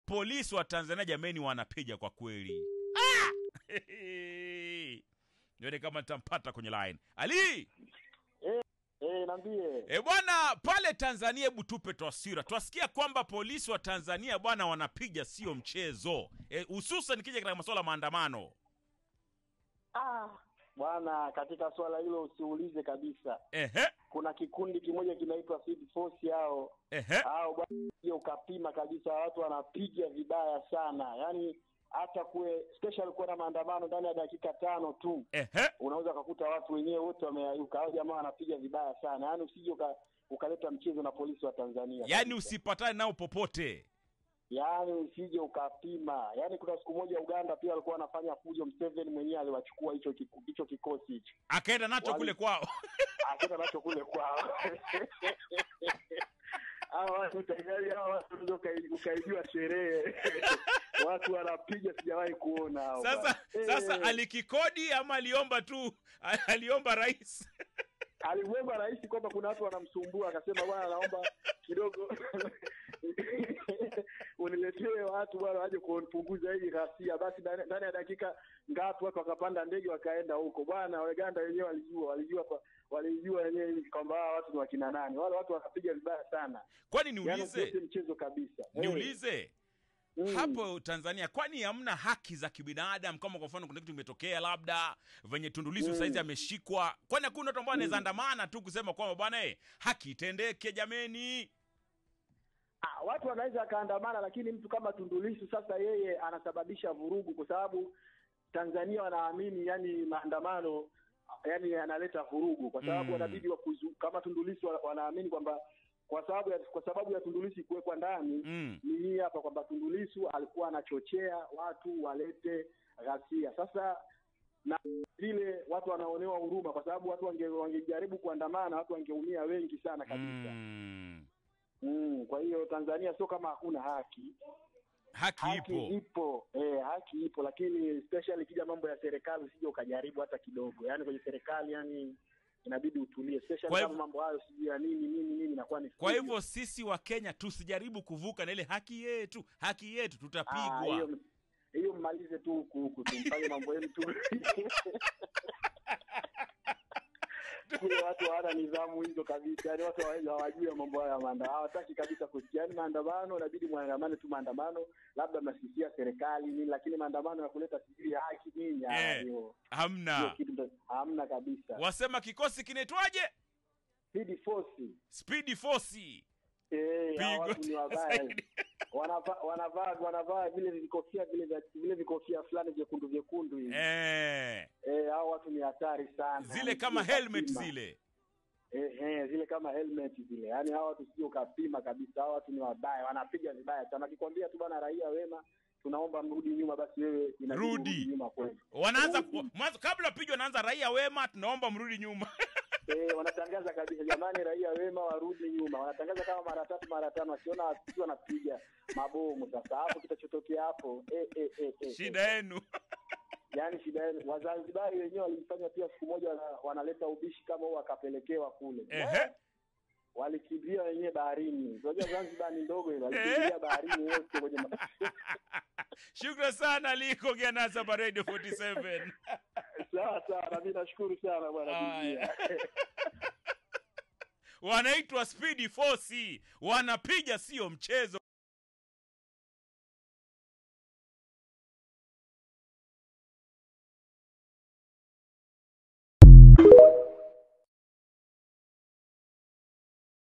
polisi wa Tanzania jameni wanapiga kwa kweli. Nione kama nitampata kwenye line. Ali! Naambie. Bwana, pale Tanzania hebu tupe taswira. Twasikia kwamba polisi wa Tanzania bwana wanapiga sio mchezo. Hususan nikija katika masuala maandamano. Bwana, katika swala hilo usiulize kabisa. Kuna kikundi kimoja kinaitwa Speed Force hao. Hao bwana hiyo ukapima kabisa, watu wanapiga vibaya sana. Yaani hata special kuwa na maandamano ndani ya dakika 5 tu. Unaweza kukuta watu wenyewe wote wameyayuka. Hao jamaa wanapiga vibaya sana. Yaani usije ukaleta mchezo na polisi wa Tanzania. Yaani usipatane nao popote. Yaani usije ukapima. Yaani kuna siku moja Uganda pia walikuwa wanafanya fujo, Museveni mwenyewe aliwachukua hicho kikosi hicho. Akaenda nacho kule kwao. Akaenda nacho kule kwao. Watu tayari ukaijua sherehe. Watu wanapiga sijawahi kuona hao. Sasa alikikodi ama aliomba rais? Aliomba rais kwamba kuna watu wanamsumbua, akasema bwana naomba kidogo uniletee watu bwana waje kupunguza hii ghasia. Basi ndani ya dakika ngapi watu wakapanda ndege wakaenda huko. Bwana Uganda wenyewe walijua wenyewe kwamba watu ni wakina nani. Wale watu wanapiga vibaya sana. Kwani niulize? Yaani mchezo kabisa. Niulize. Hapo Tanzania kwani hamna haki za kibinadamu? Kama kwa mfano kuna kitu kimetokea labda venye Tundu Lissu saizi ameshikwa, kwani hakuna watu ambao wanaweza andamana tu kusema kwamba bwana haki itendeke jameni? Watu wanaweza kaandamana, lakini mtu kama Tundu Lissu sasa yeye anasababisha vurugu, kwa sababu Tanzania wanaamini yani maandamano yani yanaleta vurugu, kwa sababu wanabidi kama Tundu Lissu wanaamini kwamba kwa sababu ya Tundu Lissu kuwekwa ndani ni hapa kwamba Tundu Lissu alikuwa anachochea watu walete ghasia. Sasa na vile watu wanaonewa huruma, kwa sababu watu wangejaribu kuandamana watu wangeumia wengi sana kabisa. Kwa hiyo Tanzania sio kama hakuna haki. Haki ipo. Haki ipo, lakini especially kija mambo ya serikali usije ukajaribu hata kidogo. Yaani kwenye serikali inabidi utulie, especially kama mambo hayo sijui ya nini inakuwa ni. Kwa hivyo sisi wa Kenya tusijaribu kuvuka na ile haki yetu tutapigwa. Hiyo mmalize tu huku tumfanye mambo yenu tu. Kule watu hawana nidhamu hizo kabisa. Yaani watu hawajui mambo haya maandamano. Hawataki kabisa kusikia. Yaani maandamano inabidi muandamane tu maandamano. Labda mnasifia serikali nini, lakini maandamano ya kuleta sijui ya haki nini hiyo. Hamna. Hamna kabisa. Wasema kikosi kinaitwaje? Speed Force. Watu ni wabaya. Wanavaa vile vikofia fulani vyekundu hivi. Hao watu ni hatari sana. Zile kama helmet zile. Zile kama helmet zile. Yaani hao watu sio kapima kabisa. Hao watu ni wabaya, wanapiga vibaya sana. Nikikwambia tu bana raia wema, tunaomba mrudi nyuma, basi wewe inarudi nyuma kweli. Wanaanza mwanzo kabla pigwa wanaanza raia wema, tunaomba mrudi nyuma. Wanatangaza kabisa jamani raia wema warudi nyuma. Wanatangaza kama mara 3 mara 5, wakiona watu wanapiga mabomu. Sasa hapo kitachotokea hapo shida yenu. Yaani shida yenu. Wazanzibari wenyewe walifanya pia siku moja wanaleta ubishi kama huo akapelekewa kule. Walikimbia wenyewe baharini. Unajua Zanzibar ni ndogo ile, walikimbia baharini wote kwenye Shukrani sana Liko Gianaza Radio 47. Sawa, na mimi nashukuru sana bwana. Wanaitwa Speed Force, wanapiga sio mchezo.